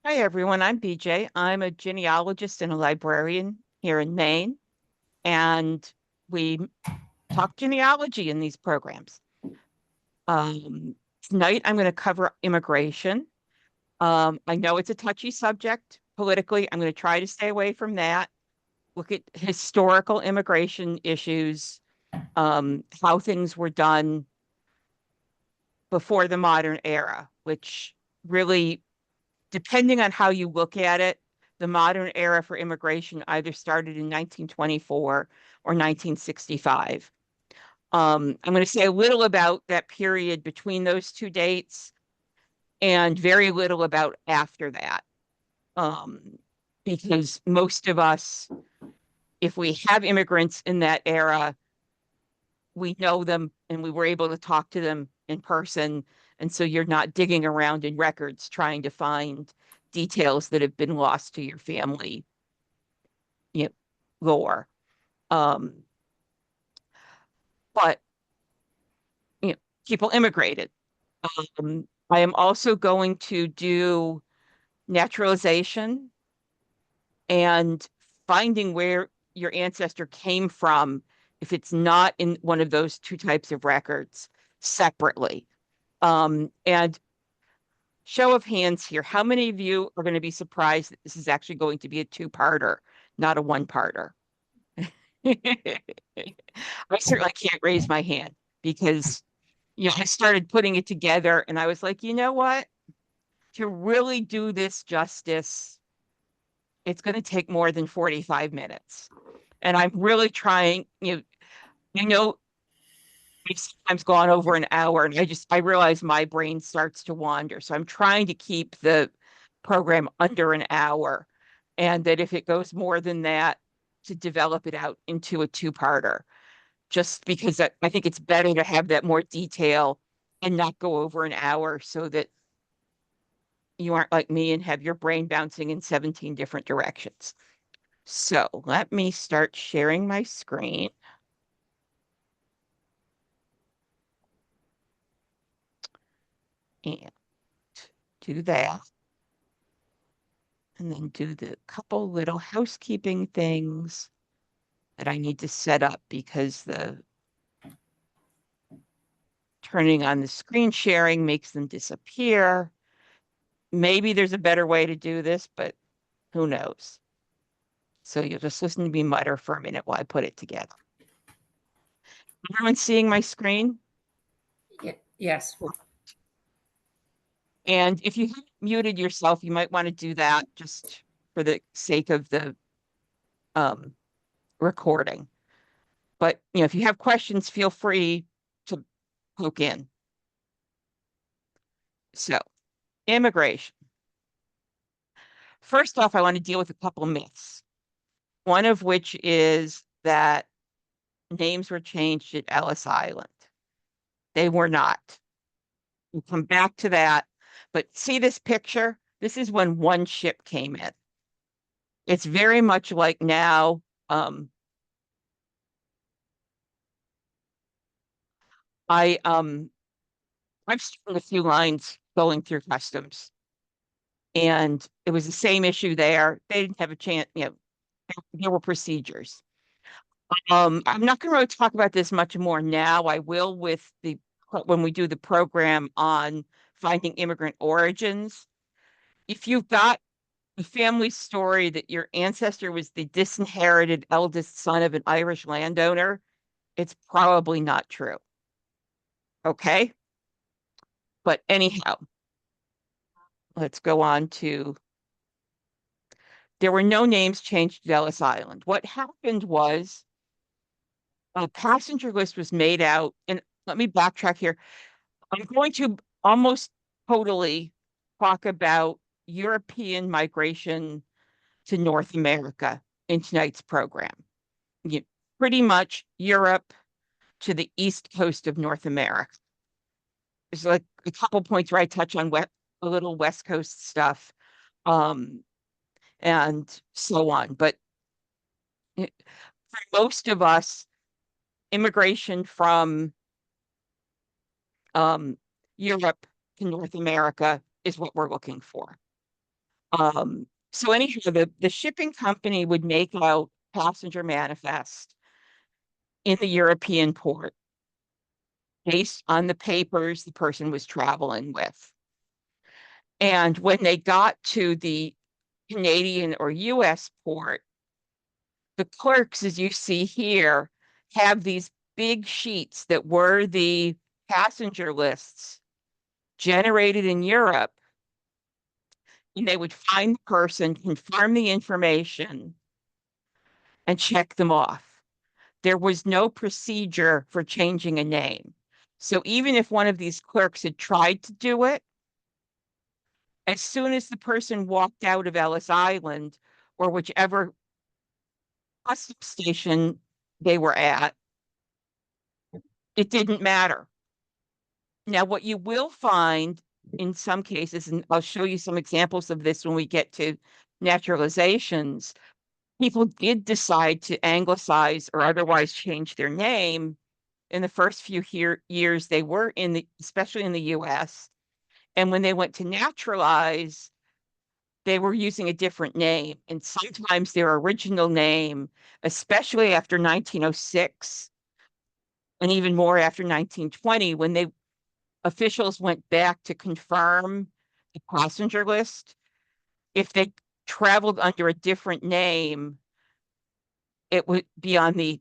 Hi, everyone. I'm BJ. I'm a genealogist and a librarian here in Maine, and we talk genealogy in these programs. Tonight, I'm going to cover immigration. I know it's a touchy subject politically. I'm going to try to stay away from that. Look at historical immigration issues, how things were done before the modern era, which really, depending on how you look at it, the modern era for immigration either started in 1924 or 1965. I'm going to say a little about that period between those two dates and very little about after that. Um, because most of us, if we have immigrants in that era, we know them and we were able to talk to them in person. And so you're not digging around in records trying to find details that have been lost to your family, you know, lore. Um, but you know, people immigrated. I am also going to do naturalization and finding where your ancestor came from if it's not in one of those two types of records separately. And show of hands here, how many of you are going to be surprised that this is actually going to be a two-parter, not a one-parter? I certainly can't raise my hand because I started putting it together and I was like, you know what? To really do this justice, it's going to take more than 45 minutes. And I'm really trying, I know I've sometimes gone over an hour and I realize my brain starts to wander. So I'm trying to keep the program under an hour. And that if it goes more than that, to develop it out into a two-parter, just because I think it's better to have that more detail and not go over an hour so that you aren't like me and have your brain bouncing in 17 different directions. So let me start sharing my screen and do that. And then do the couple little housekeeping things that I need to set up because the turning on the screen sharing makes them disappear. Maybe there's a better way to do this, but who knows? So you'll just listen to me mutter for a minute while I put it together. Everyone seeing my screen? Yes. And if you haven't muted yourself, you might want to do that just for the sake of the um, recording. But if you have questions, feel free to poke in. So, immigration. First off, I want to deal with a couple myths. One of which is that names were changed at Ellis Island. They were not. We'll come back to that. But see this picture? This is when one ship came in. It's very much like now. I I've seen a few lines going through customs, and it was the same issue there. They didn't have a chance. There were procedures. I'm not going to really talk about this much more now. I will with the when we do the program on finding immigrant origins. If you've got a family story that your ancestor was the disinherited eldest son of an Irish landowner, it's probably not true. Okay? But anyhow, let's go on to there were no names changed at Ellis Island. What happened was a passenger list was made out, and let me backtrack here. I'm going to almost totally talk about European migration to North America in tonight's program. You, Pretty much Europe to the east coast of North America. There's like a couple points where I touch on a little West Coast stuff, um, and so on. But for most of us, immigration from um, Europe to North America is what we're looking for. So anyhow, the shipping company would make out passenger manifest in the European port based on the papers the person was traveling with. And when they got to the Canadian or US port, the clerks, as you see here, have these big sheets that were the passenger lists generated in Europe, and they would find the person, confirm the information, and check them off. There was no procedure for changing a name. So even if one of these clerks had tried to do it, as soon as the person walked out of Ellis Island or whichever custom station they were at, it didn't matter. Now, what you will find in some cases, and I'll show you some examples of this when we get to naturalizations, people did decide to anglicize or otherwise change their name in the first few years they were in the, especially in the US. And when they went to naturalize, they were using a different name. And sometimes their original name, especially after 1906, and even more after 1920, when they officials went back to confirm the passenger list, if they traveled under a different name, it would be on the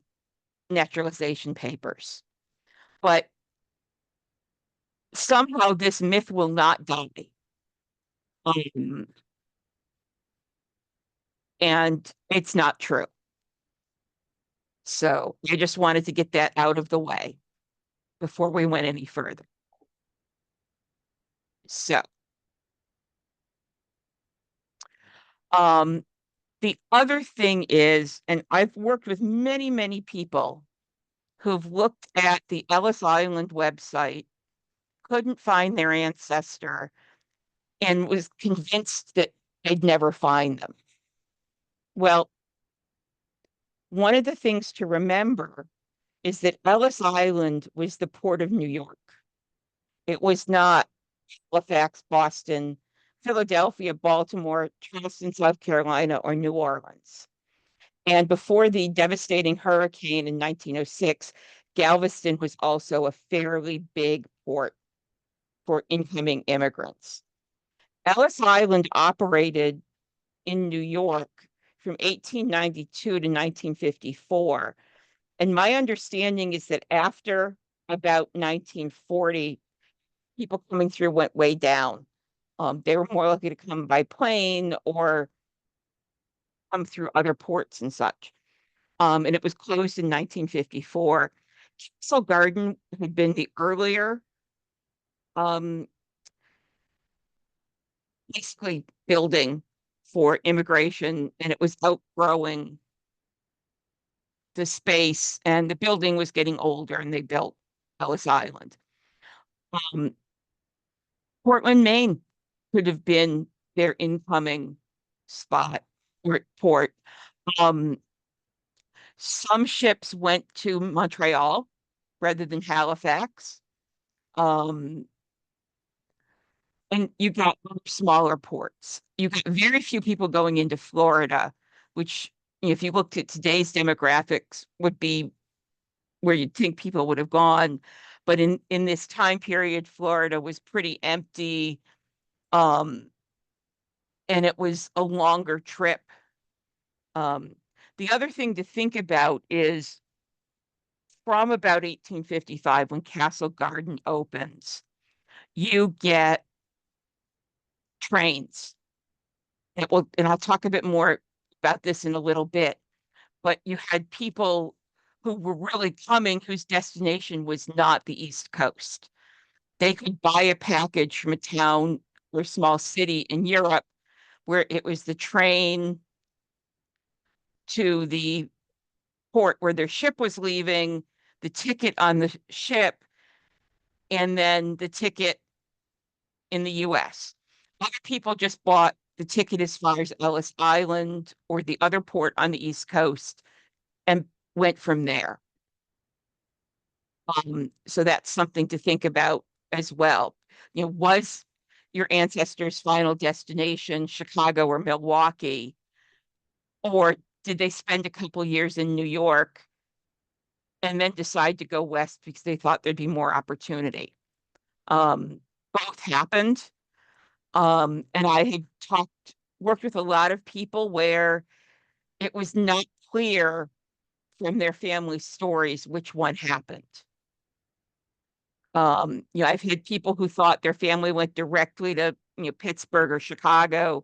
naturalization papers. But somehow this myth will not die. Um, and it's not true. So I just wanted to get that out of the way before we went any further. So, um, the other thing is, and I've worked with many, many people who've looked at the Ellis Island website, couldn't find their ancestor, and was convinced that they'd never find them. Well, one of the things to remember is that Ellis Island was the port of New York. It was not Halifax, Boston, Philadelphia, Baltimore, Charleston, South Carolina, or New Orleans. And before the devastating hurricane in 1906, Galveston was also a fairly big port for incoming immigrants. Ellis Island operated in New York from 1892 to 1954. And my understanding is that after about 1940, people coming through went way down. They were more likely to come by plane or come through other ports and such. And it was closed in 1954. Castle Garden had been the earlier, um, basically building for immigration, and it was outgrowing the space, and the building was getting older, and they built Ellis Island. Um, Portland, Maine could have been their incoming spot or port. Um, some ships went to Montreal rather than Halifax. Um, and you got smaller ports. You got very few people going into Florida, which, if you looked at today's demographics, would be where you'd think people would have gone. But in this time period, Florida was pretty empty. Um, and it was a longer trip. Um, the other thing to think about is from about 1855, when Castle Garden opens, you get trains. And I'll talk a bit more about this in a little bit, but you had people who were really coming whose destination was not the East Coast. They could buy a package from a town or small city in Europe where it was the train to the port where their ship was leaving, the ticket on the ship, and then the ticket in the US. Other people just bought the ticket as far as Ellis Island or the other port on the East Coast and went from there. So that's something to think about as well. Was your ancestors' final destination, Chicago or Milwaukee? Or did they spend a couple years in New York and then decide to go west because they thought there'd be more opportunity? Both happened. And I had worked with a lot of people where it was not clear from their family stories which one happened. I've had people who thought their family went directly to, Pittsburgh or Chicago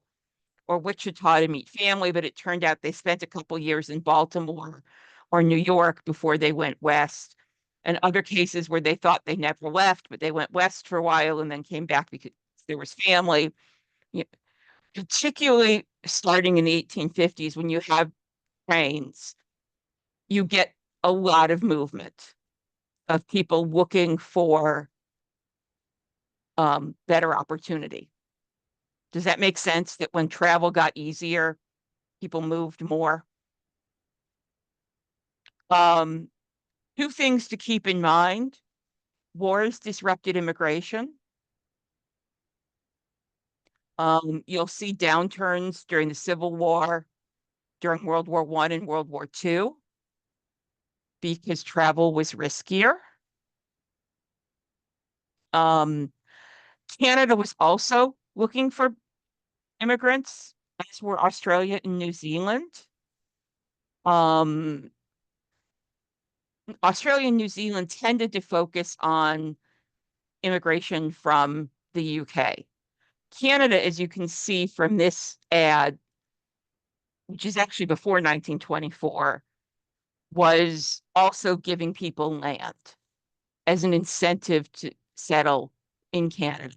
or Wichita to meet family, but it turned out they spent a couple years in Baltimore or New York before they went west. And other cases where they thought they never left, but they went west for a while and then came back because there was family. You know, particularly starting in the 1850s, when you have trains, you get a lot of movement of people looking for better opportunity. Does that make sense that when travel got easier, people moved more? Um, Two things to keep in mind. Wars disrupted immigration. You'll see downturns during the Civil War, during World War I and World War II, because travel was riskier. Um, Canada was also looking for immigrants, as were Australia and New Zealand. Um, Australia and New Zealand tended to focus on immigration from the UK. Canada, as you can see from this ad, which is actually before 1924, was also giving people land as an incentive to settle in Canada,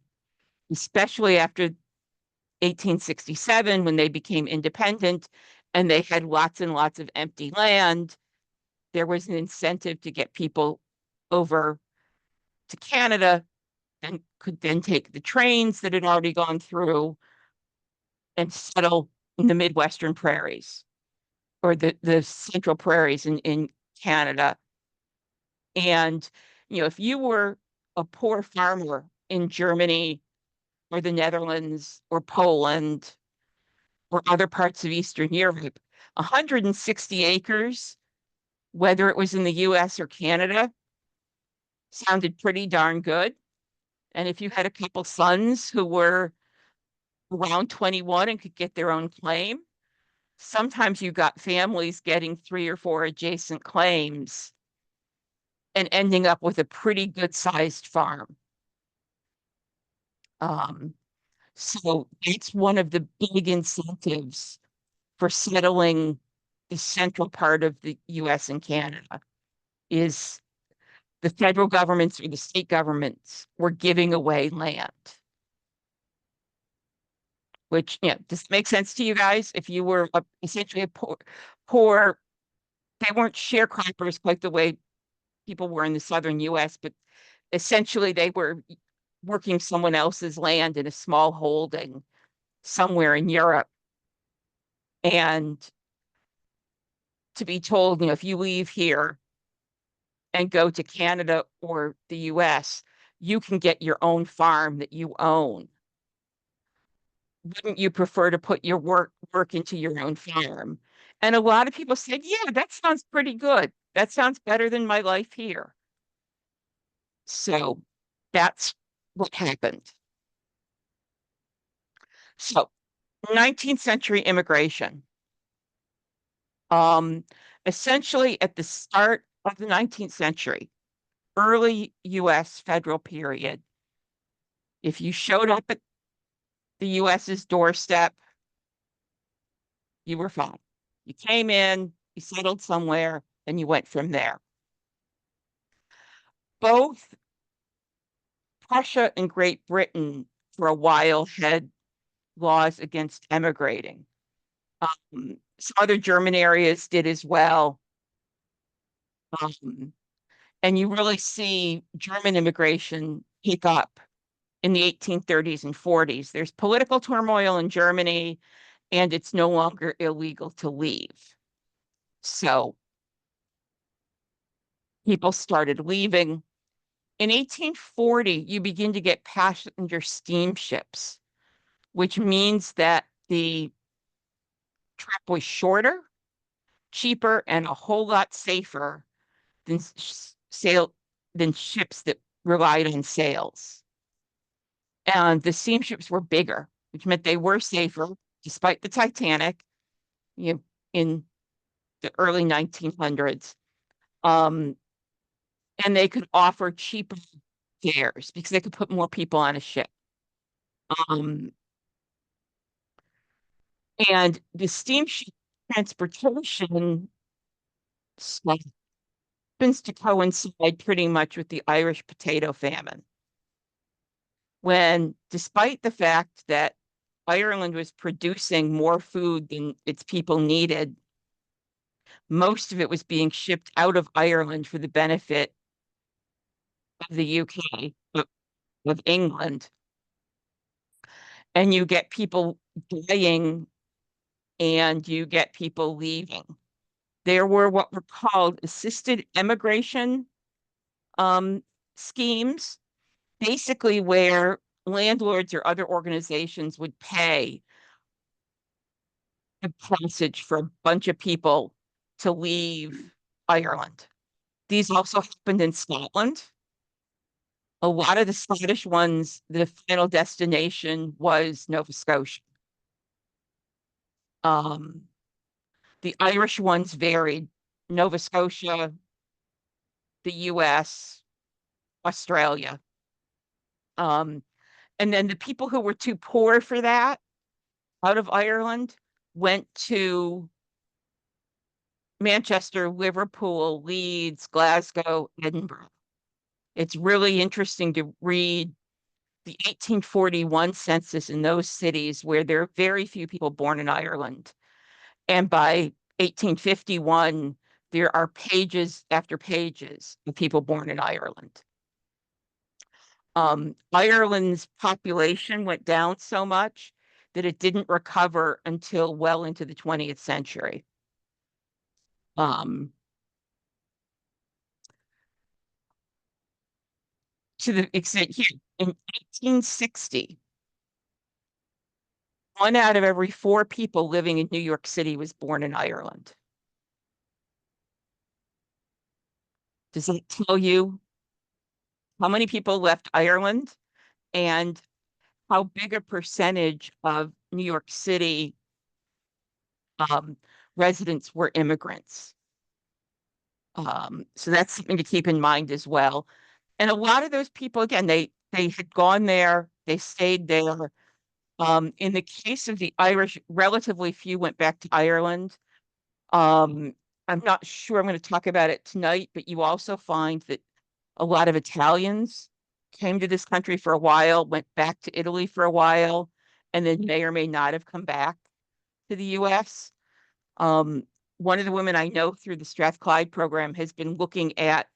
especially after 1867 when they became independent and they had lots and lots of empty land. There was an incentive to get people over to Canada and could then take the trains that had already gone through and settle in the Midwestern prairies or the central prairies in Canada. And, if you were a poor farmer in Germany or the Netherlands or Poland or other parts of Eastern Europe, 160 acres, whether it was in the US or Canada, sounded pretty darn good. And if you had a couple sons who were around 21 and could get their own claim, sometimes you got families getting 3 or 4 adjacent claims and ending up with a pretty good sized farm. Um, so it's one of the big incentives for settling the central part of the US and Canada is the federal governments or the state governments were giving away land. Which, does it make sense to you guys? If you were essentially a poor, they weren't sharecroppers quite the way people were in the southern US, but essentially they were working someone else's land in a small holding somewhere in Europe. And to be told, if you leave here and go to Canada or the US, you can get your own farm that you own. Wouldn't you prefer to put your work into your own farm? And a lot of people said, yeah, that sounds pretty good. That sounds better than my life here. So that's what happened. So 19th century immigration. Um, Essentially at the start of the 19th century, early US federal period, if you showed up at the US's doorstep, you were fine. You came in, you settled somewhere, and you went from there. Both Prussia and Great Britain for a while had laws against emigrating. Some other German areas did as well. Um, and you really see German immigration pick up in the 1830s and 40s. There's political turmoil in Germany, and it's no longer illegal to leave. So people started leaving, In 1840, you begin to get passenger steamships, which means that the trip was shorter, cheaper, and a whole lot safer than than ships that relied on sails. And the steamships were bigger, which meant they were safer, despite the Titanic, you know, in the early 1900s. Um, and they could offer cheaper fares because they could put more people on a ship. Um, and the steamship transportation happens to coincide pretty much with the Irish potato famine, when, despite the fact that Ireland was producing more food than its people needed, most of it was being shipped out of Ireland for the benefit of the UK, of England. And you get people dying and you get people leaving. There were what were called assisted emigration schemes, basically where landlords or other organizations would pay a passage for a bunch of people to leave Ireland. These also happened in Scotland. A lot of the Scottish ones, the final destination was Nova Scotia. Um, the Irish ones varied. Nova Scotia, the US, Australia. Um, and then the people who were too poor for that out of Ireland went to Manchester, Liverpool, Leeds, Glasgow, Edinburgh. It's really interesting to read the 1841 census in those cities where there are very few people born in Ireland. And by 1851, there are pages after pages of people born in Ireland. Ireland's population went down so much that it didn't recover until well into the 20th century. To the extent here, in 1860, 1 out of every 4 people living in New York City was born in Ireland. Does that tell you how many people left Ireland and how big a percentage of New York City um, residents were immigrants? So that's something to keep in mind as well. And a lot of those people, again, they had gone there, they stayed there. In the case of the Irish, relatively few went back to Ireland. Um, I'm not sure I'm going to talk about it tonight, but you also find that a lot of Italians came to this country for a while, went back to Italy for a while, and then may or may not have come back to the US. Um, One of the women I know through the Strathclyde program has been looking at,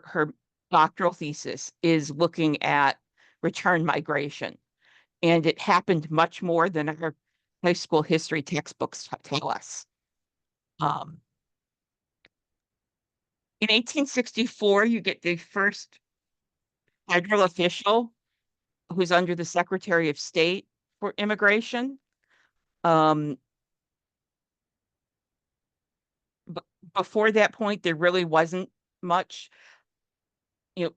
her doctoral thesis is looking at return migration. And it happened much more than our high school history textbooks tell us. Um, in 1864, you get the first federal official who's under the Secretary of State for immigration. Um, Before that point, there really wasn't much.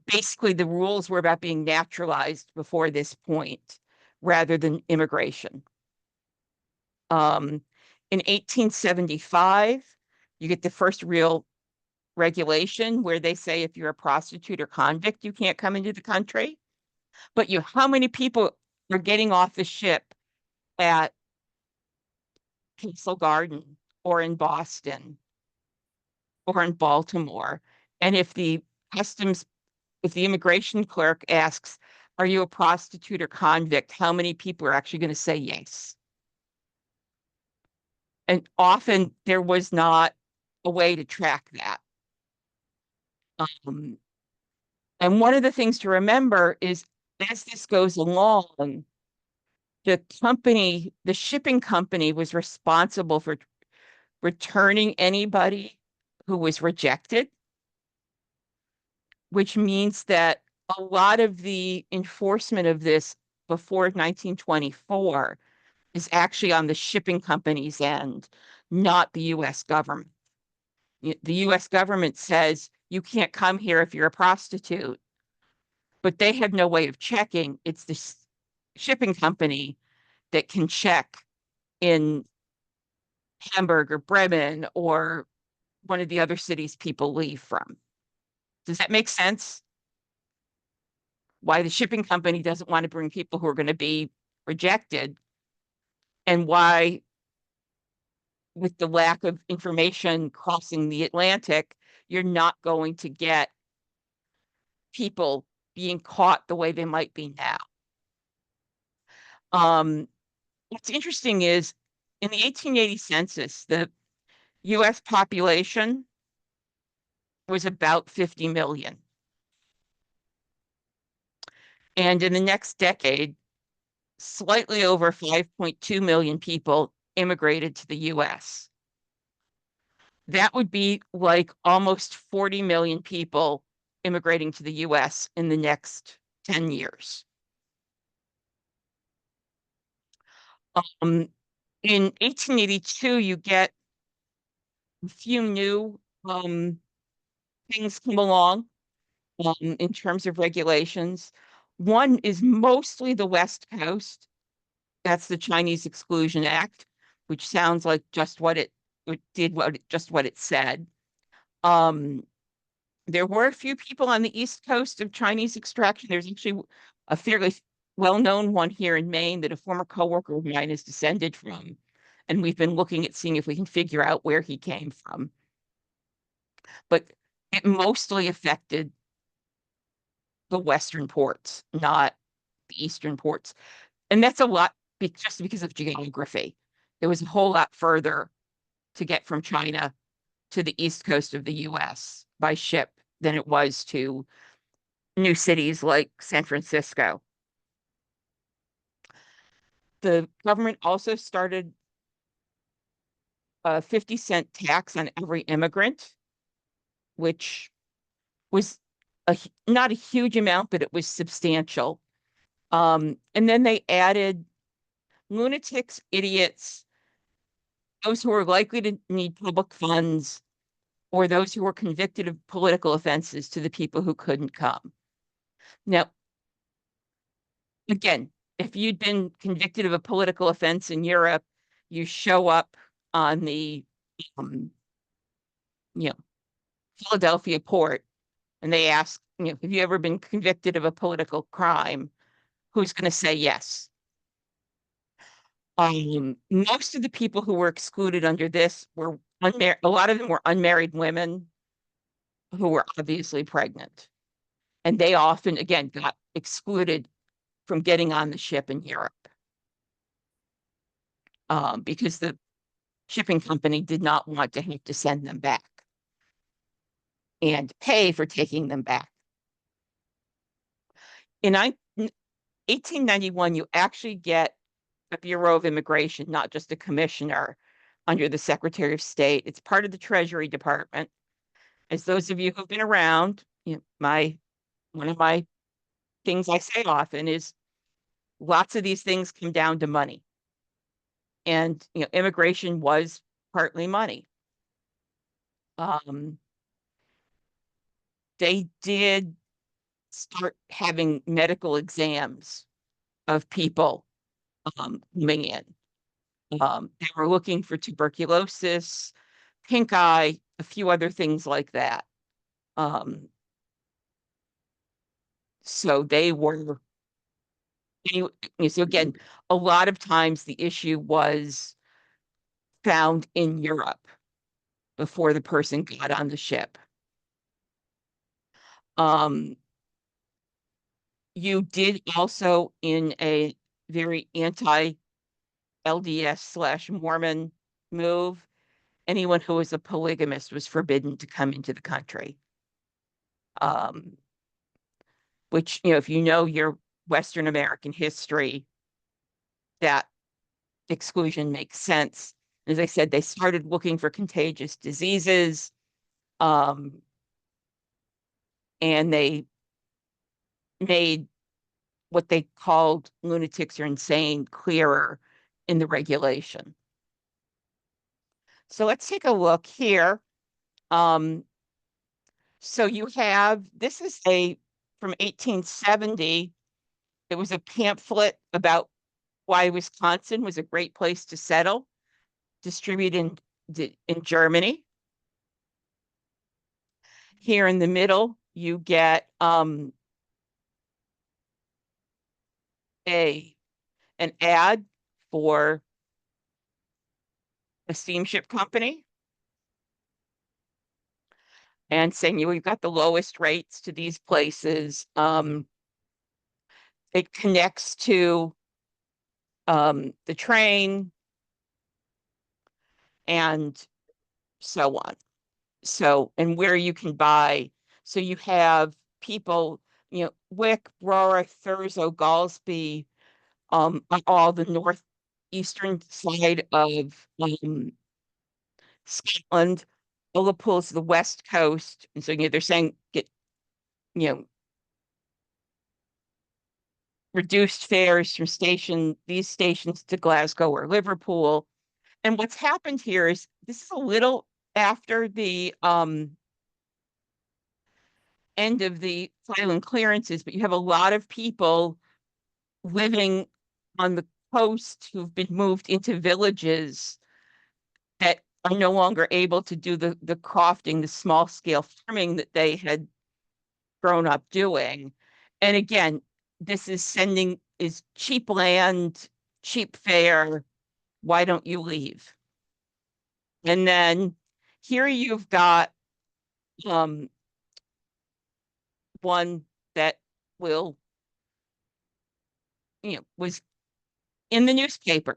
Basically the rules were about being naturalized before this point rather than immigration. In 1875, you get the first real regulation where they say if you're a prostitute or convict, you can't come into the country. But how many people are getting off the ship at Castle Garden or in Boston or in Baltimore? And customs, if the immigration clerk asks, are you a prostitute or convict? How many people are actually going to say yes? And often there was not a way to track that. Um, and one of the things to remember is as this goes along, the shipping company was responsible for returning anybody who was rejected, which means that a lot of the enforcement of this before 1924 is actually on the shipping company's end, not the US government. The US government says you can't come here if you're a prostitute, but they have no way of checking. It's the shipping company that can check in Hamburg or Bremen or one of the other cities people leave from. Does that make sense? Why the shipping company doesn't want to bring people who are going to be rejected, and why, with the lack of information crossing the Atlantic, you're not going to get people being caught the way they might be now. What's interesting is in the 1880 census, the US population was about 50 million. And in the next decade, slightly over 5.2 million people immigrated to the US. That would be like almost 40 million people immigrating to the US in the next 10 years. Um, in 1882, you get a few new things come along in terms of regulations. One is mostly the West Coast. That's the Chinese Exclusion Act, which sounds like just what it did, just what it said. Um, there were a few people on the East Coast of Chinese extraction. There's actually a fairly well-known one here in Maine that a former coworker of mine is descended from. And we've been looking at seeing if we can figure out where he came from. But it mostly affected the Western ports, not the Eastern ports. And that's a lot just because of geography. It was a whole lot further to get from China to the East Coast of the US by ship than it was to new cities like San Francisco. The government also started a 50-cent tax on every immigrant, which was not a huge amount, but it was substantial. And then they added lunatics, idiots, those who were likely to need public funds, or those who were convicted of political offenses to the people who couldn't come. Now, again, if you'd been convicted of a political offense in Europe, you show up on the um, you know, Philadelphia port and they ask, have you ever been convicted of a political crime? Who's going to say yes? Most of the people who were excluded under this were unmarried. A lot of them were unmarried women who were obviously pregnant. And they often, again, got excluded from getting on the ship in Europe because the shipping company did not want to have to send them back and pay for taking them back. In 1891, you actually get a Bureau of Immigration, not just a commissioner under the Secretary of State. It's part of the Treasury Department. As those of you who've been around, one of my things I say often is lots of these things come down to money. And immigration was partly money. They did start having medical exams of people coming in. They were looking for tuberculosis, pink eye, a few other things like that. So they were, so again, a lot of times the issue was found in Europe before the person got on the ship. You did also in a very anti-LDS/Mormon move, anyone who was a polygamist was forbidden to come into the country. Which, if you know your Western American history, that exclusion makes sense. As I said, they started looking for contagious diseases, and they made what they called lunatics or insane clearer in the regulation. So let's take a look here. So you have, this is from 1870. It was a pamphlet about why Wisconsin was a great place to settle, distributed in Germany. Here in the middle, you get an ad for a steamship company and saying we've got the lowest rates to these places. It connects to the train and so on. So, and where you can buy. So you have people, Wick, Rorick, Thurso, Galsby, on all the northeastern side of Scotland. Liverpool's the west coast, and so they're saying get you know reduced fares from these stations to Glasgow or Liverpool. And what's happened here is this is a little after the end of the silent clearances, but you have a lot of people living on the coast who've been moved into villages that are no longer able to do the crofting, the small scale farming that they had grown up doing. And again, this is cheap land, cheap fare. Why don't you leave? And then here you've got um, one that will, was in the newspaper.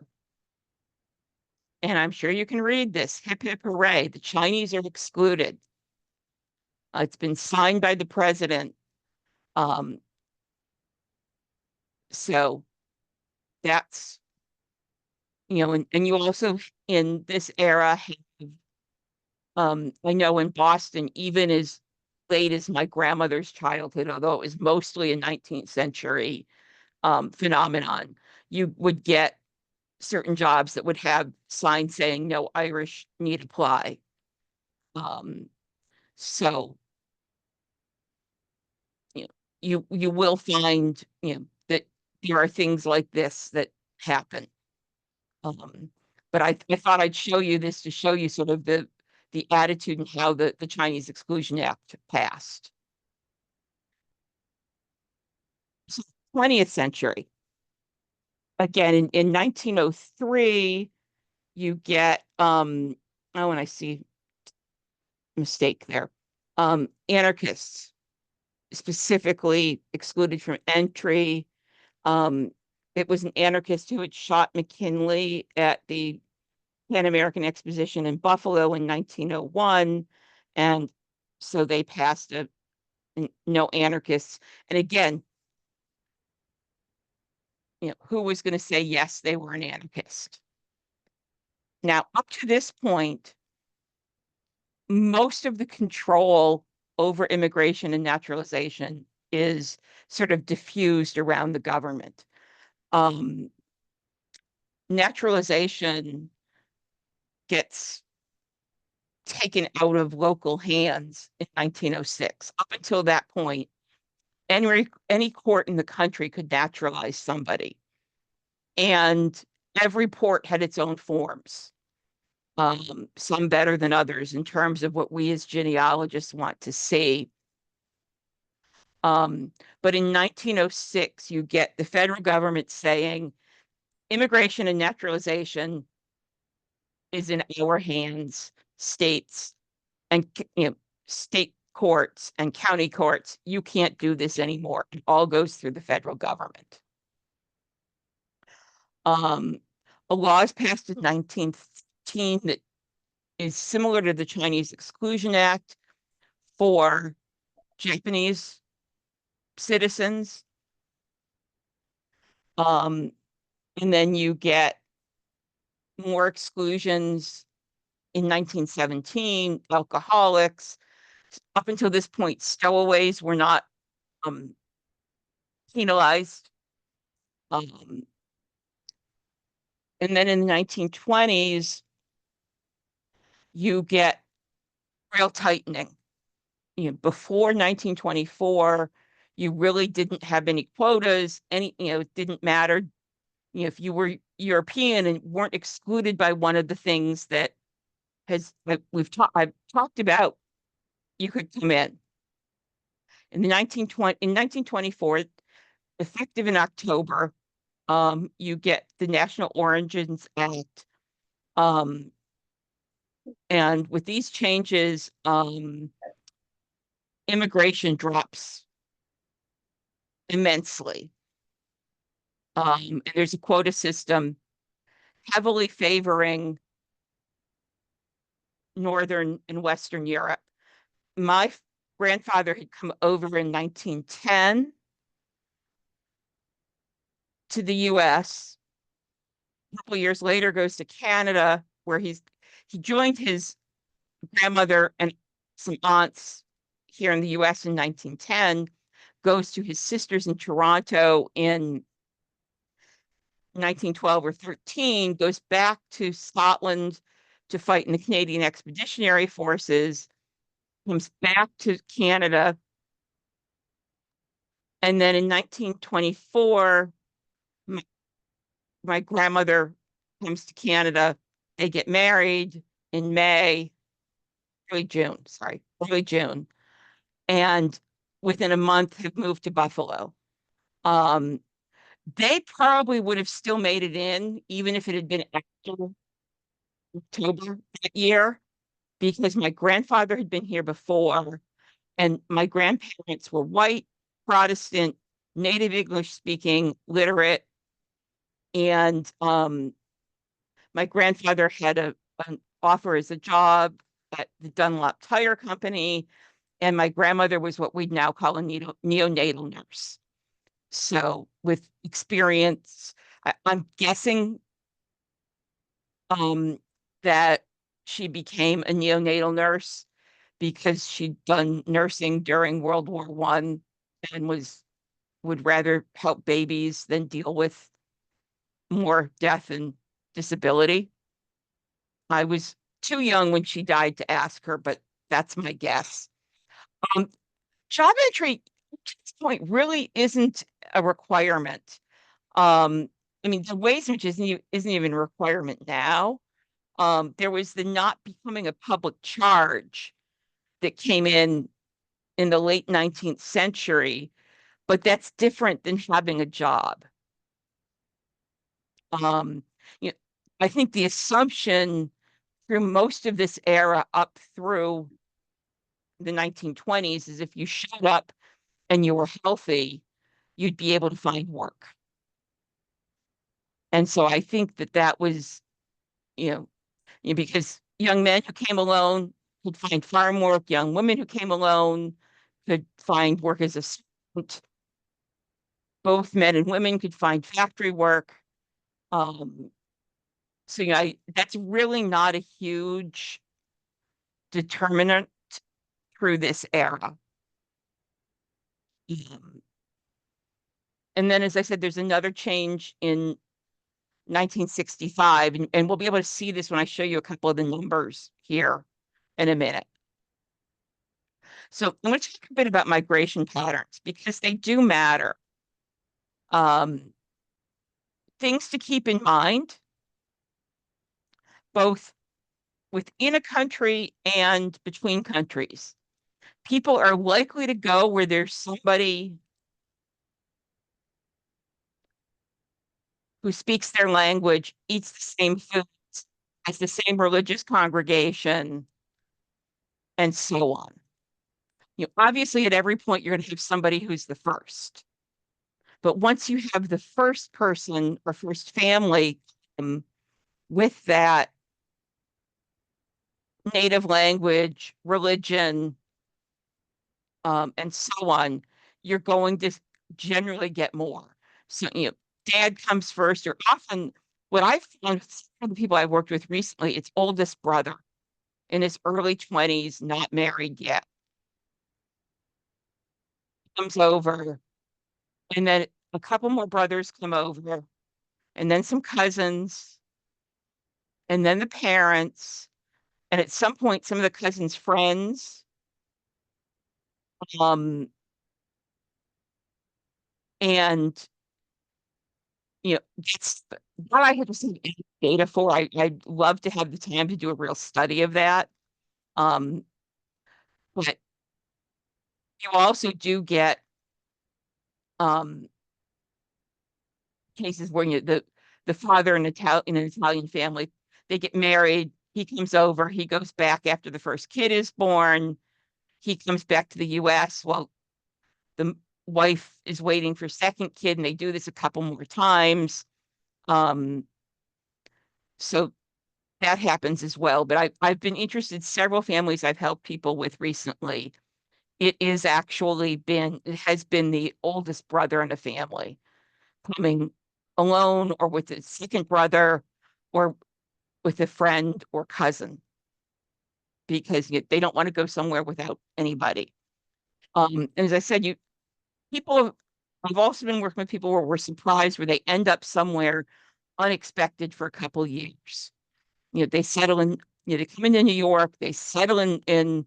And I'm sure you can read this. Hip, hip, hooray. The Chinese are excluded. It's been signed by the president. Um, so that's, and you also in this era have, I know in Boston, even as late as my grandmother's childhood, although it was mostly a 19th century phenomenon, you would get certain jobs that would have signs saying no Irish need apply. So you know, you will find that there are things like this that happen. But I thought I'd show you this to show you sort of the attitude and how the Chinese Exclusion Act passed. So 20th century. Again, in 1903, you get oh, and I see mistake there. Anarchists specifically excluded from entry. Um, it was an anarchist who had shot McKinley at the Pan American Exposition in Buffalo in 1901. And so they passed no anarchists. And again, who was going to say yes, they were an anarchist? Now, up to this point, most of the control over immigration and naturalization is sort of diffused around the government. Naturalization gets taken out of local hands in 1906. Up until that point, any court in the country could naturalize somebody. And every port had its own forms, some better than others in terms of what we as genealogists want to see. But in 1906, you get the federal government saying immigration and naturalization is in our hands, states and state courts and county courts. You can't do this anymore. It all goes through the federal government. A law is passed in 1915 that is similar to the Chinese Exclusion Act for Japanese citizens. And then you get more exclusions in 1917, alcoholics. Up until this point, stowaways were not penalized. Um, and then in the 1920s, you get real tightening. Before 1924, you really didn't have any quotas. It didn't matter. If you were European and weren't excluded by one of the things that I've talked about, you could come in. In 1924, effective in October, you get the National Origins Act. Um, and with these changes, immigration drops immensely. And there's a quota system heavily favoring Northern and Western Europe. My grandfather had come over in 1910 to the US. A couple of years later, goes to Canada, where he joined his grandmother and some aunts here in the US in 1910, goes to his sisters in Toronto in 1912 or 13, goes back to Scotland to fight in the Canadian Expeditionary Forces, comes back to Canada. And then in 1924, my grandmother comes to Canada. They get married in May, early June. And within a month have moved to Buffalo. Um, they probably would have still made it in, even if it had been after October that year, because my grandfather had been here before, and my grandparents were white, Protestant, native English speaking, literate, and my grandfather had an offer as a job at the Dunlop Tire Company, and my grandmother was what we'd now call a neonatal nurse. So with experience, I'm guessing that she became a neonatal nurse because she'd done nursing during World War I and would rather help babies than deal with more death and disability. I was too young when she died to ask her, but that's my guess. Um, Job entry at this point really isn't a requirement. Um, I mean, the wage isn't even a requirement now. There was the not becoming a public charge that came in the late 19th century, but that's different than having a job. Um, you know, I think the assumption through most of this era up through the 1920s is if you showed up and you were healthy, you'd be able to find work. And so I think that was, you know, because young men who came alone could find farm work, young women who came alone could find work as a student. Both men and women could find factory work. Um, so that's really not a huge determinant through this era. Um, and then, as I said, there's another change in 1965, and we'll be able to see this when I show you a couple of the numbers here in a minute. So I'm going to talk a bit about migration patterns because they do matter. Things to keep in mind, both within a country and between countries. People are likely to go where there's somebody who speaks their language, eats the same foods, has the same religious congregation, and so on. Obviously, at every point, you're going to have somebody who's the first. But once you have the first person or first family with that native language, religion, and so on, you're going to generally get more. So, dad comes first, or often what I've found from the people I've worked with recently, it's oldest brother in his early 20s, not married yet, comes over. And then a couple more brothers come over, and then some cousins, and then the parents. And at some point, some of the cousins' friends. Um, and that's what I have to see data for. I'd love to have the time to do a real study of that. Um, but you also do get um, cases where the father in an Italian family, they get married. He comes over. He goes back after the first kid is born. He comes back to the U.S. Well, the wife is waiting for second kid, and they do this a couple more times. Um, so that happens as well. But I've been interested, several families I've helped people with recently. It has been the oldest brother in a family coming alone or with a second brother or with a friend or cousin because they don't want to go somewhere without anybody. And as I said, people, I've also been working with people where we're surprised where they end up somewhere unexpected for a couple of years. They settle in, they come into New York, they settle in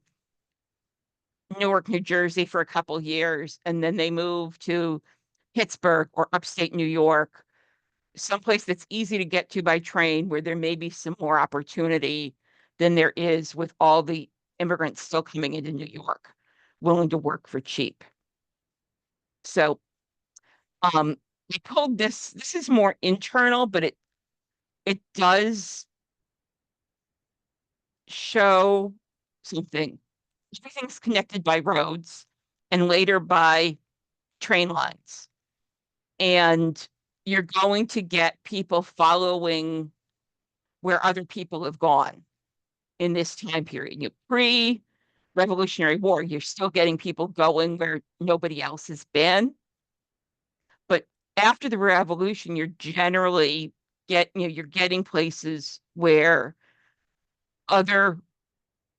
Newark, New Jersey for a couple of years, and then they move to Pittsburgh or upstate New York, someplace that's easy to get to by train, where there may be some more opportunity than there is with all the immigrants still coming into New York, willing to work for cheap. So um, I pulled this is more internal, but it does show something. Everything's connected by roads and later by train lines. And you're going to get people following where other people have gone in this time period. Pre-Revolutionary War, you're still getting people going where nobody else has been. But after the revolution, you're getting places where other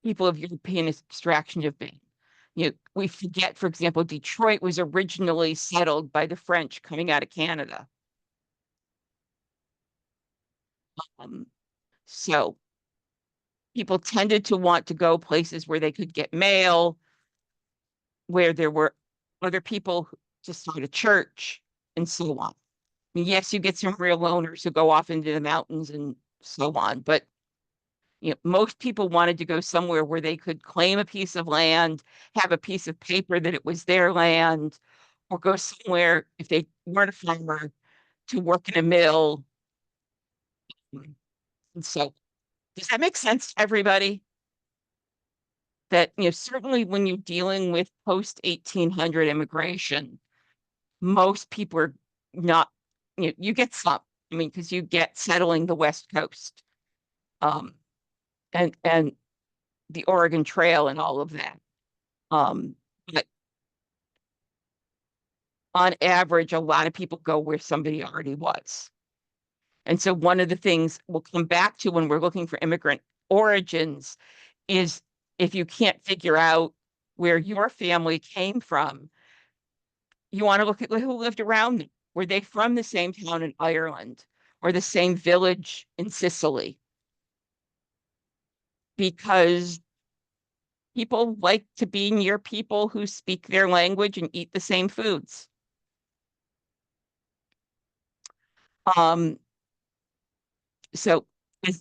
people of European extraction have been. We forget, for example, Detroit was originally settled by the French coming out of Canada. Um, so people tended to want to go places where they could get mail, where there were other people to start a church, and so on. I mean, yes, you get some real loners who go off into the mountains and so on, but most people wanted to go somewhere where they could claim a piece of land, have a piece of paper that it was their land, or go somewhere if they weren't a farmer to work in a mill. And so, does that make sense to everybody? That certainly when you're dealing with post 1800 immigration, most people are not. You get some. I mean, because you get settling the West Coast, um, and the Oregon Trail and all of that. But on average, a lot of people go where somebody already was. And so one of the things we'll come back to when we're looking for immigrant origins is if you can't figure out where your family came from, you want to look at who lived around them. Were they from the same town in Ireland or the same village in Sicily? Because people like to be near people who speak their language and eat the same foods. Um, so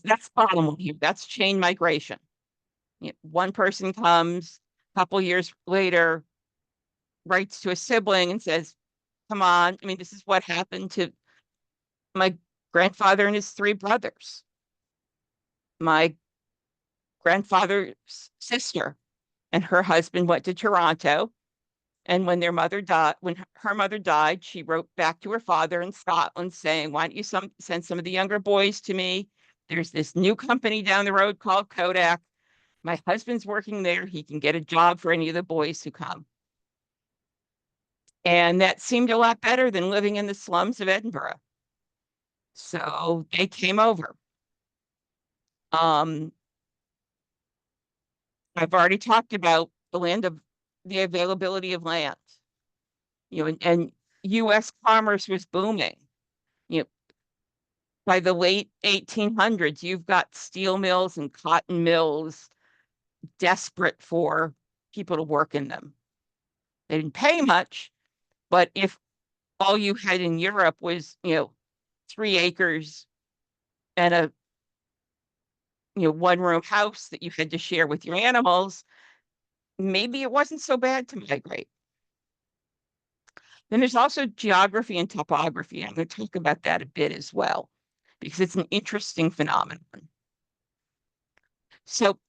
that's bottom line here. That's chain migration. One person comes, a couple years later, writes to a sibling and says, come on. I mean, this is what happened to my grandfather and his three brothers. My grandfather's sister and her husband went to Toronto. And when her mother died, she wrote back to her father in Scotland saying, why don't you send some of the younger boys to me? There's this new company down the road called Kodak. My husband's working there. He can get a job for any of the boys who come. And that seemed a lot better than living in the slums of Edinburgh. So they came over. Um, I've already talked about the availability of land, and U.S. commerce was booming. You know, by the late 1800s, you've got steel mills and cotton mills desperate for people to work in them. They didn't pay much, but if all you had in Europe was, 3 acres and a, 1 room house that you had to share with your animals, maybe it wasn't so bad to migrate. Then there's also geography and topography. I'm going to talk about that a bit as well, because it's an interesting phenomenon. So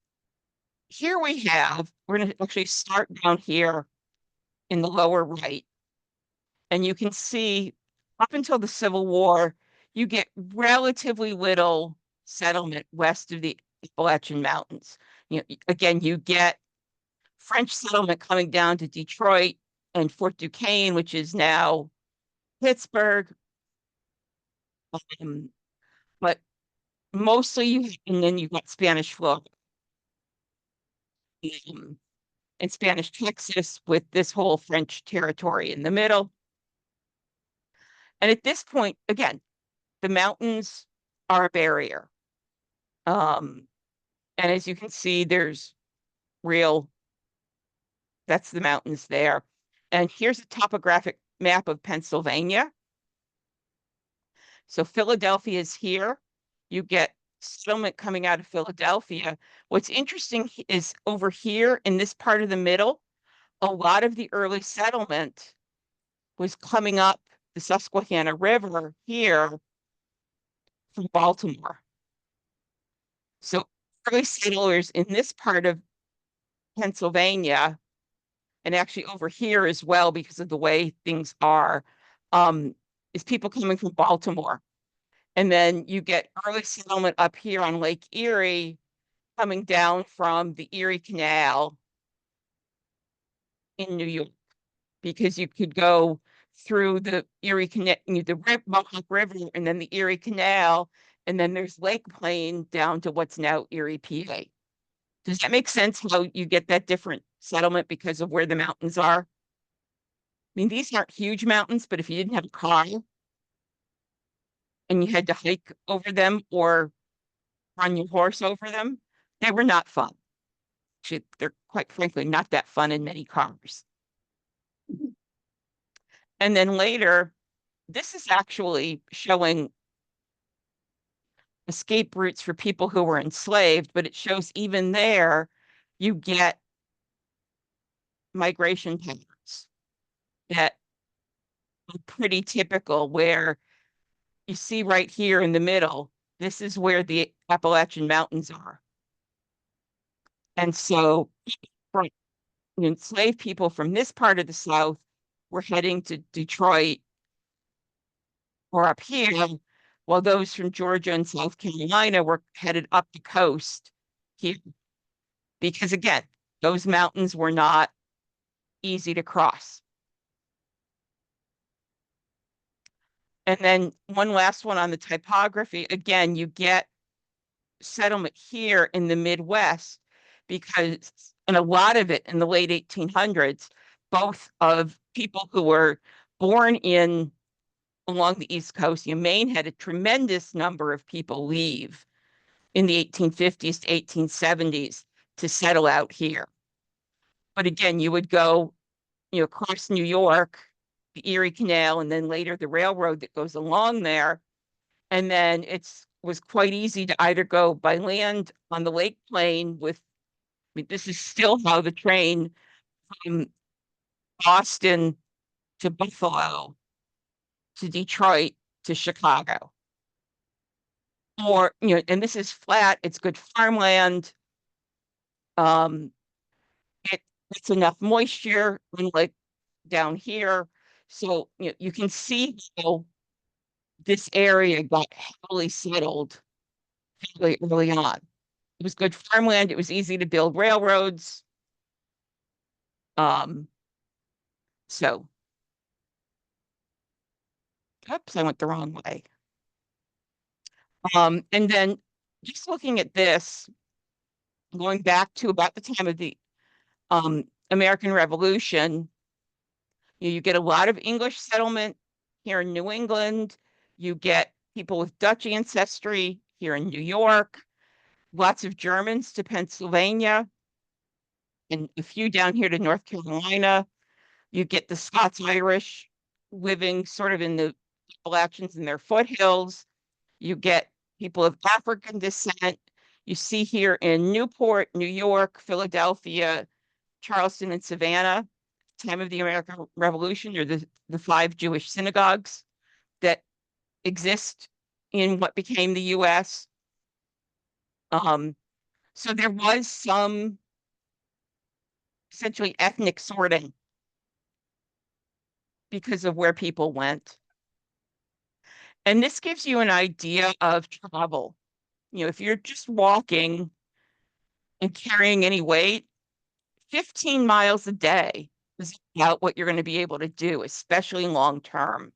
here we're going to actually start down here in the lower right. And you can see up until the Civil War, you get relatively little settlement west of the Appalachian Mountains. Again, you get French settlement coming down to Detroit and Fort Duquesne, which is now Pittsburgh. But mostly and then you've got Spanish Florida um, and Spanish Texas with this whole French territory in the middle. And at this point, again, the mountains are a barrier. Um, and as you can see, that's the mountains there. And here's a topographic map of Pennsylvania. So Philadelphia is here. You get settlement coming out of Philadelphia. What's interesting is over here in this part of the middle, a lot of the early settlement was coming up the Susquehanna River here from Baltimore. So early settlers in this part of Pennsylvania, and actually over here as well, because of the way things are, is people coming from Baltimore. And then you get early settlement up here on Lake Erie coming down from the Erie Canal in New York, because you could go through the Erie Canal, the Mohawk River, and then the Erie Canal, and then there's Lake Plain down to what's now Erie, PA. Does that make sense how you get that different settlement because of where the mountains are? I mean, these aren't huge mountains, but if you didn't have a car and you had to hike over them or run your horse over them, they were not fun. Actually, they're quite frankly not that fun in many cars. And then later, this is actually showing escape routes for people who were enslaved, but it shows even there you get migration patterns that are pretty typical, where you see right here in the middle, this is where the Appalachian Mountains are. And so for enslaved people from this part of the South were heading to Detroit or up here, while those from Georgia and South Carolina were headed up the coast here. Because again, those mountains were not easy to cross. And then one last one on the typography. Again, you get settlement here in the Midwest because, and a lot of it in the late 1800s, both of people who were born in along the East Coast. Maine had a tremendous number of people leave in the 1850s to 1870s to settle out here. But again, you would go, across New York, the Erie Canal, and then later the railroad that goes along there. And then it was quite easy to either go by land on the Lake Plain with, I mean, this is still how the train from Boston to Buffalo to Detroit to Chicago. Or, and this is flat, it's good farmland. Um, it's enough moisture, unlike down here. So, you can see how this area got heavily settled fairly early on. It was good farmland. It was easy to build railroads. Um, so, oops, I went the wrong way. And then just looking at this, going back to about the time of the American Revolution, You get a lot of English settlement here in New England. You get people with Dutch ancestry here in New York, lots of Germans to Pennsylvania, and a few down here to North Carolina. You get the Scots Irish living sort of in the Appalachians in their foothills. You get people of African descent. You see here in Newport, New York, Philadelphia, Charleston, and Savannah, time of the American Revolution, or the five Jewish synagogues that exist in what became the US. Um, so there was some essentially ethnic sorting because of where people went. And this gives you an idea of travel. If you're just walking and carrying any weight, 15 miles a day is about what you're going to be able to do, especially long term.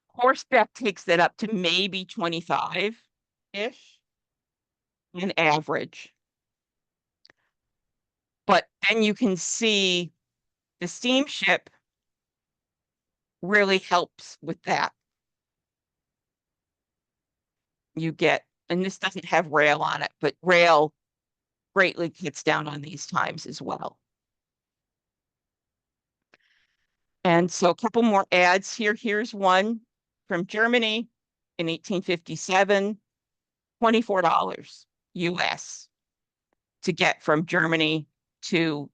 Horseback takes that up to maybe 25-ish in average. But then you can see the steamship really helps with that. You get, and this doesn't have rail on it, but rail greatly cuts down on these times as well. And so a couple more ads here. Here's one from Germany in 1857, $24 US to get from Germany to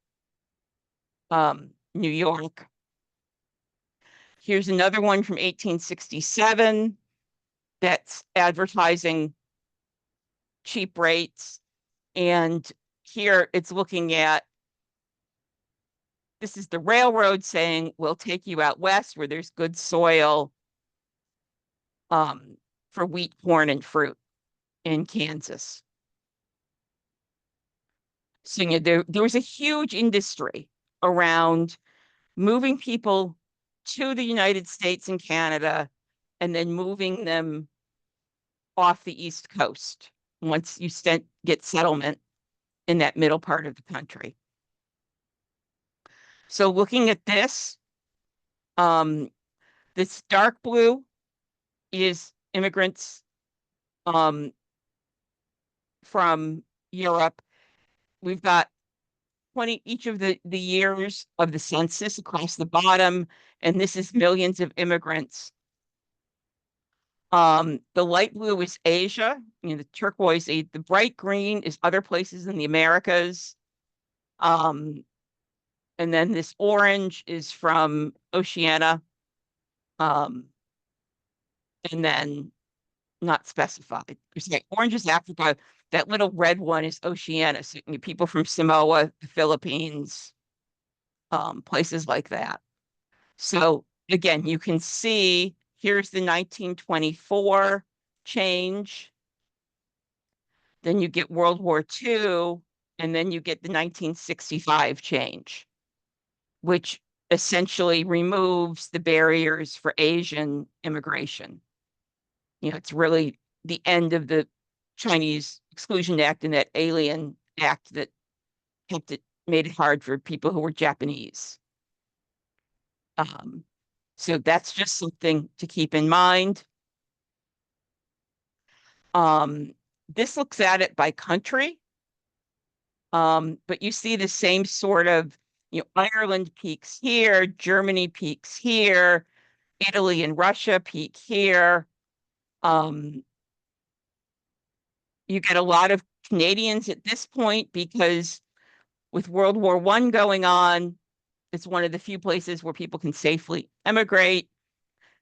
New York. Here's another one from 1867 that's advertising cheap rates. And here it's looking at, this is the railroad saying, we'll take you out west where there's good soil for wheat, corn, and fruit in Kansas. So there was a huge industry around moving people to the United States and Canada and then moving them off the East Coast once you get settlement in that middle part of the country. So looking at this dark blue is immigrants from Europe. We've got 20 each of the years of the census across the bottom, and this is millions of immigrants. The light blue is Asia, the turquoise, the bright green is other places in the Americas. And then this orange is from Oceania. And then not specified. Orange is Africa. That little red one is Oceania. So people from Samoa, the Philippines, places like that. So again, you can see here's the 1924 change. Then you get World War II, and then you get the 1965 change, which essentially removes the barriers for Asian immigration. It's really the end of the Chinese Exclusion Act and that Alien Act that made it hard for people who were Japanese. So that's just something to keep in mind. This looks at it by country, but you see the same sort of, Ireland peaks here, Germany peaks here, Italy and Russia peak here. You get a lot of Canadians at this point because with World War I going on, it's one of the few places where people can safely emigrate.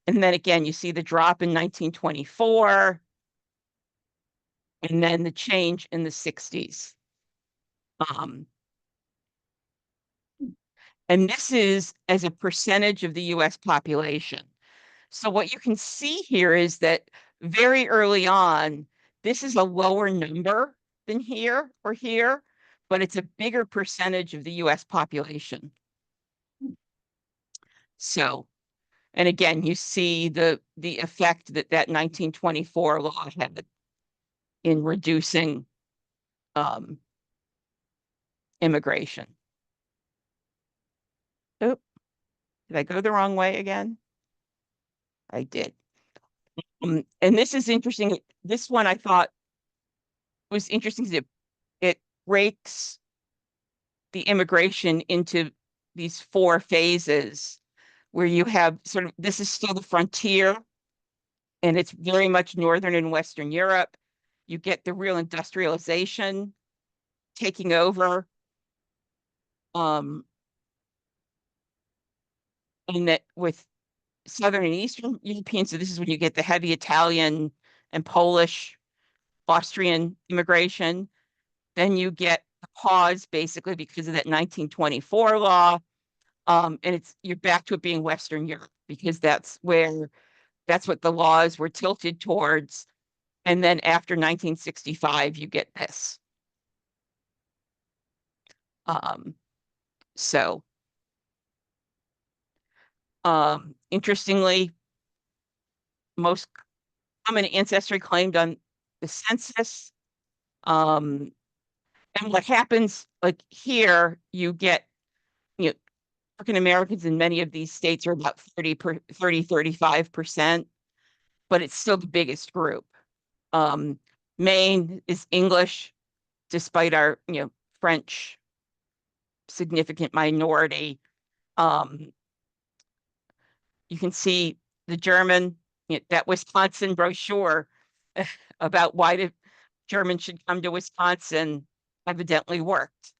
And then again, you see the drop in 1924, and then the change in the 60s. And this is as a percentage of the US population. So what you can see here is that very early on, this is a lower number than here or here, but it's a bigger percentage of the US population. So, and again, you see the effect that 1924 law had in reducing immigration. Oh, did I go the wrong way again? I did. And this is interesting. This one I thought was interesting because it breaks the immigration into these four phases where you have sort of this is still the frontier and it's very much Northern and Western Europe. You get the real industrialization taking over. Um, and that with Southern and Eastern Europeans, so this is when you get the heavy Italian and Polish, Austrian immigration. Then you get the pause basically because of that 1924 law. And it's you're back to it being Western Europe because that's what the laws were tilted towards. And then after 1965, you get this. Um, so interestingly, most common ancestry claimed on the census. Um, and what happens like here, you get, you know, African Americans in many of these states are about 35%, but it's still the biggest group. Um, Maine is English, despite our, French significant minority. Um, you can see the German, that Wisconsin brochure about why the Germans should come to Wisconsin evidently worked.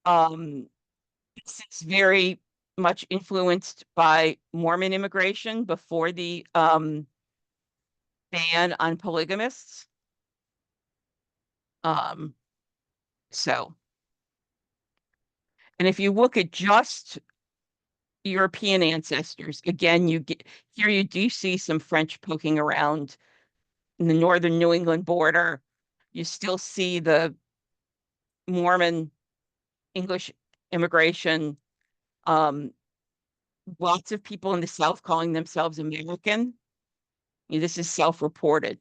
Um, it's very much influenced by Mormon immigration before the ban on polygamists. Um, so, and if you look at just European ancestors, again, you get here, you do see some French poking around in the northern New England border. You still see the Mormon English immigration. Um, Lots of people in the South calling themselves American. This is self-reported.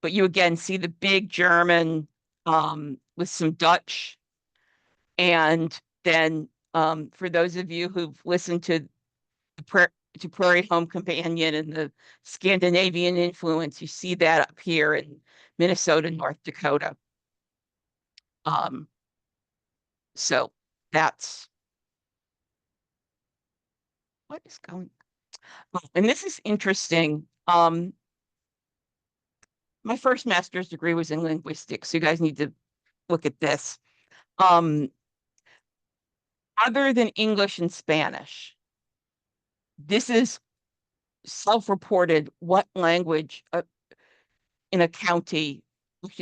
But you again see the big German with some Dutch. And then for those of you who've listened to Prairie Home Companion and the Scandinavian influence, you see that up here in Minnesota, North Dakota. Um, so that's what is going. Oh, and this is interesting. My first master's degree was in linguistics, so you guys need to look at this. Um, Other than English and Spanish, this is self-reported what language in a county,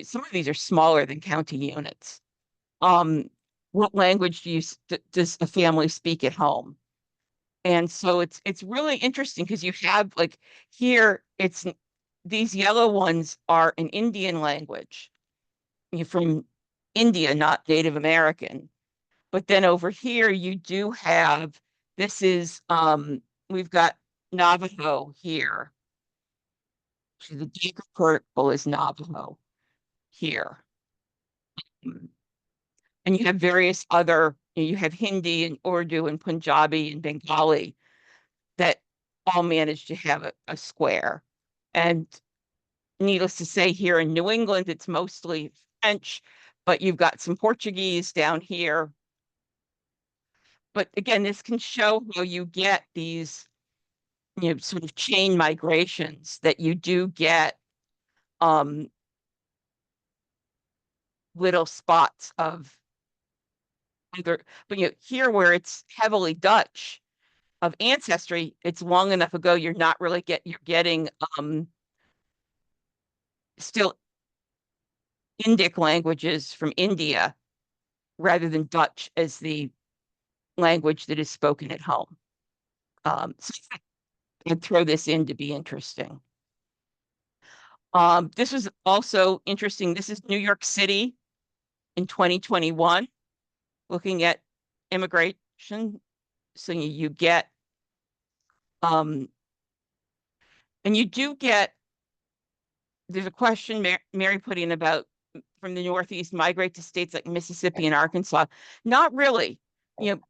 some of these are smaller than county units. Um, what language does a family speak at home? And so it's really interesting because you have like here it's these yellow ones are an Indian language, from India, not Native American. But then over here you do have this is we've got Navajo here. So the deeper purple is Navajo here. And you have various other, you have Hindi and Urdu and Punjabi and Bengali that all manage to have a square. And needless to say, here in New England, it's mostly French, but you've got some Portuguese down here. But again, this can show how you get these, sort of chain migrations that you do get um, little spots of either, but here where it's heavily Dutch of ancestry, it's long enough ago, you're getting still Indic languages from India rather than Dutch as the language that is spoken at home. So I'd throw this in to be interesting. This was also interesting. This is New York City in 2021, looking at immigration. So you get, and you do get, there's a question Mary put in about from the Northeast migrate to states like Mississippi and Arkansas. Not really.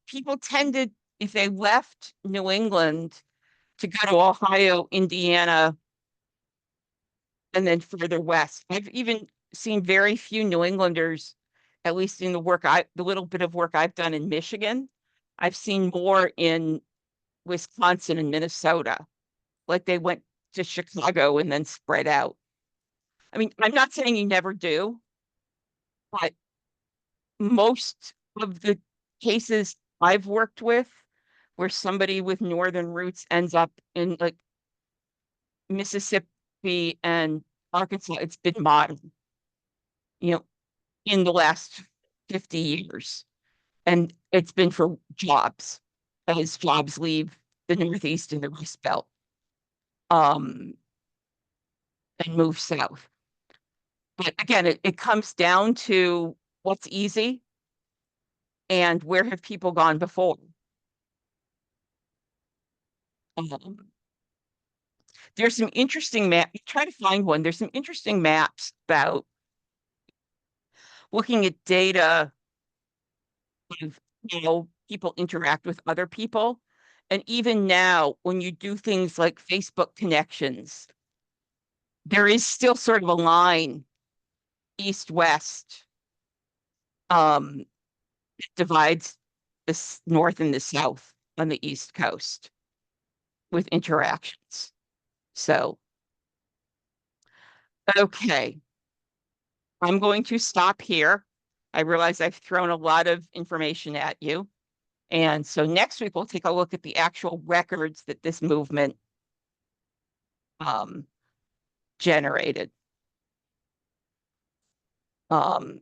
People tended if they left New England to go to Ohio, Indiana, and then further west. I've even seen very few New Englanders, at least in the little bit of work I've done in Michigan. I've seen more in Wisconsin and Minnesota. Like they went to Chicago and then spread out. I mean, I'm not saying you never do, but most of the cases I've worked with where somebody with northern roots ends up in like Mississippi and Arkansas, it's been modern, you know, in the last 50 years. And it's been for jobs as jobs leave the Northeast and the Rust Belt um, and move south. But again, it comes down to what's easy and where have people gone before. Um, there's some interesting map. Try to find one. There's some interesting maps about looking at data of how people interact with other people. And even now, when you do things like Facebook connections, there is still sort of a line east-west that divides the north and the south on the East Coast with interactions. So, okay, I'm going to stop here. I realize I've thrown a lot of information at you. And so next week, we'll take a look at the actual records that this movement um, generated. Um,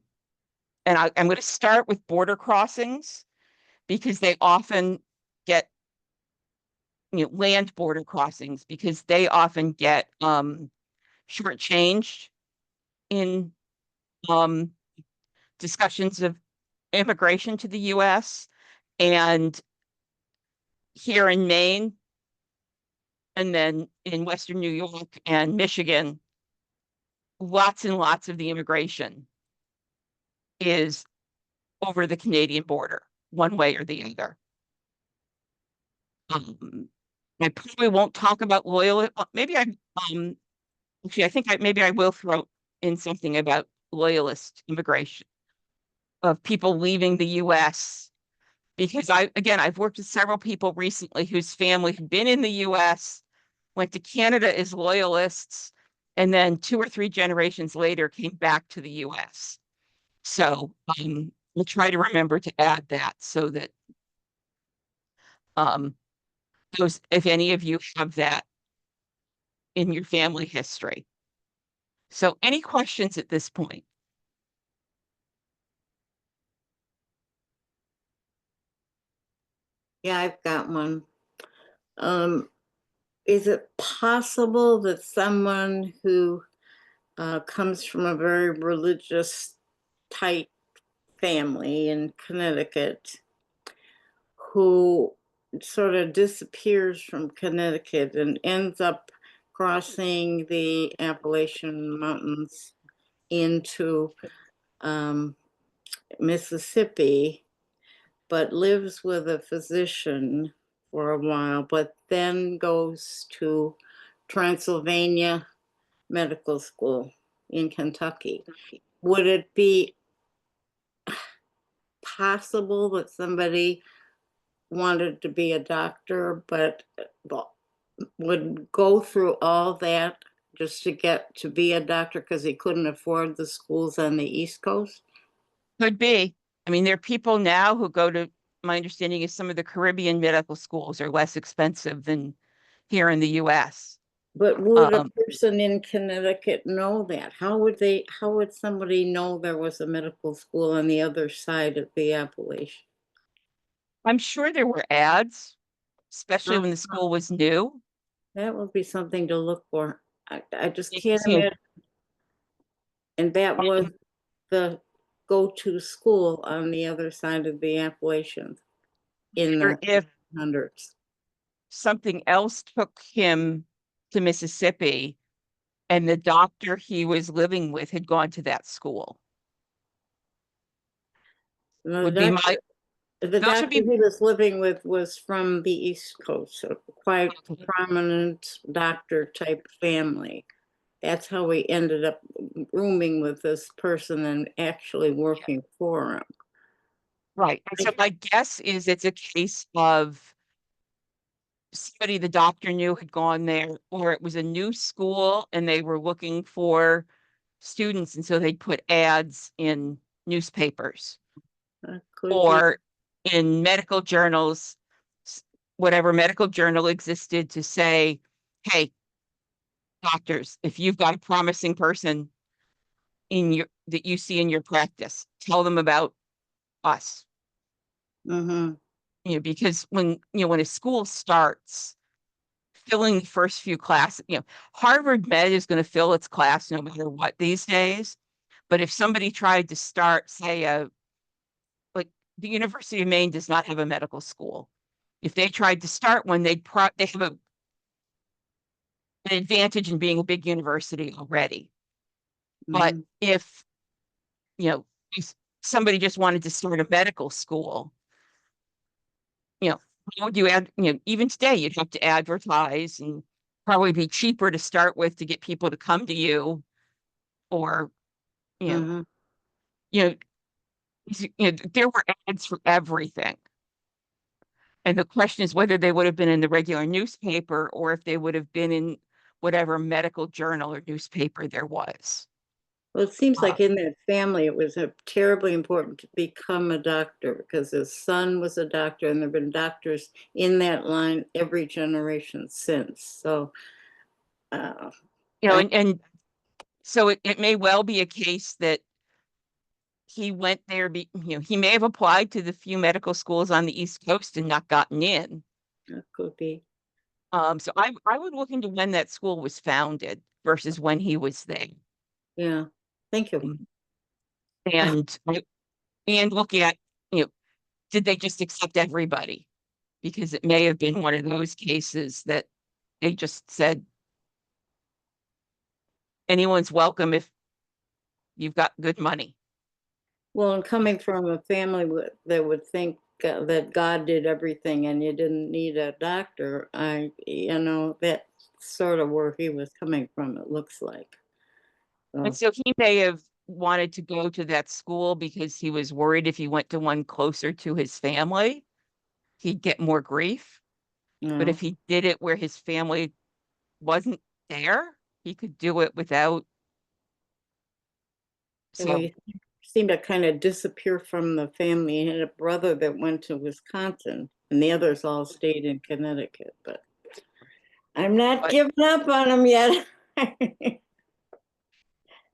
and I'm going to start with border crossings because they often get, land border crossings because they often get shortchanged in um, discussions of immigration to the US. And here in Maine, and then in Western New York and Michigan, lots and lots of the immigration is over the Canadian border, one way or the other. I probably won't talk about loyal. Maybe actually I think maybe I will throw in something about loyalist immigration of people leaving the US because I've worked with several people recently whose family have been in the US, went to Canada as loyalists, and then 2 or 3 generations later came back to the US. So we'll try to remember to add that so that um, those, if any of you have that in your family history. So any questions at this point? Yeah, I've got one. Um, is it possible that someone who comes from a very religious type family in Connecticut who sort of disappears from Connecticut and ends up crossing the Appalachian Mountains into Mississippi, but lives with a physician for a while, but then goes to Transylvania Medical School in Kentucky? Would it be possible that somebody wanted to be a doctor, but would go through all that just to get to be a doctor because he couldn't afford the schools on the East Coast? Could be. I mean, there are people now who go to, my understanding is some of the Caribbean medical schools are less expensive than here in the US. But would a person in Connecticut know that? How would somebody know there was a medical school on the other side of the Appalachian? I'm sure there were ads, especially when the school was new. That would be something to look for. I just can't Because, imagine. And that was the go-to school on the other side of the Appalachians in the if hundreds. something else took him to Mississippi and the doctor he was living with had gone to that school. Now, Would be my The Those doctor would be he was living with was from the East Coast, a quite Okay. prominent doctor type family. That's how we ended up rooming with this person and actually working for him. right. And so my guess is it's a case of somebody the doctor knew had gone there, or it was a new school and they were looking for students, and so they put ads in newspapers Could be. or in medical journals, whatever medical journal existed, to say, hey, doctors, if you've got a promising person in your that you see in your practice, tell them about us. Mm-hmm. Because when a school starts, filling the first few classes, Harvard Med is going to fill its class no matter what these days. But if somebody tried to start, say, like the University of Maine does not have a medical school. If they tried to start one, they have an advantage in being a big university already. But Mm-hmm. if you know if somebody just wanted to start a medical school, how would you even today you'd have to advertise, and probably be cheaper to start with to get people to come to you, or you know, Mm-hmm. you know, there were ads for everything. And the question is whether they would have been in the regular newspaper or if they would have been in whatever medical journal or newspaper there was. Well, it seems Uh, like in that family, it was terribly important to become a doctor because his son was a doctor, and there have been doctors in that line every generation since. So, uh, I, and so it may well be a case that he went there, he may have applied to the few medical schools on the East Coast and not gotten in. that could be. So I would look into when that school was founded versus when he was there. Yeah. Thank you. And look at, did they just accept everybody? Because it may have been one of those cases that they just said, anyone's welcome if you've got good money. Well, and coming from a family that would think that God did everything and you didn't need a doctor, that's sort of where he was coming from, it looks like. And So, so he may have wanted to go to that school because he was worried if he went to one closer to his family, he'd get more grief. But if he did it where his family wasn't there, he could do it without. well, So, he seemed to kind of disappear from the family. He had a brother that went to Wisconsin, and the others all stayed in Connecticut. But I'm not but giving up on him yet. Thank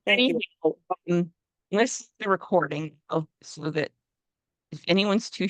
you. anyhow, let's the recording so that if anyone's too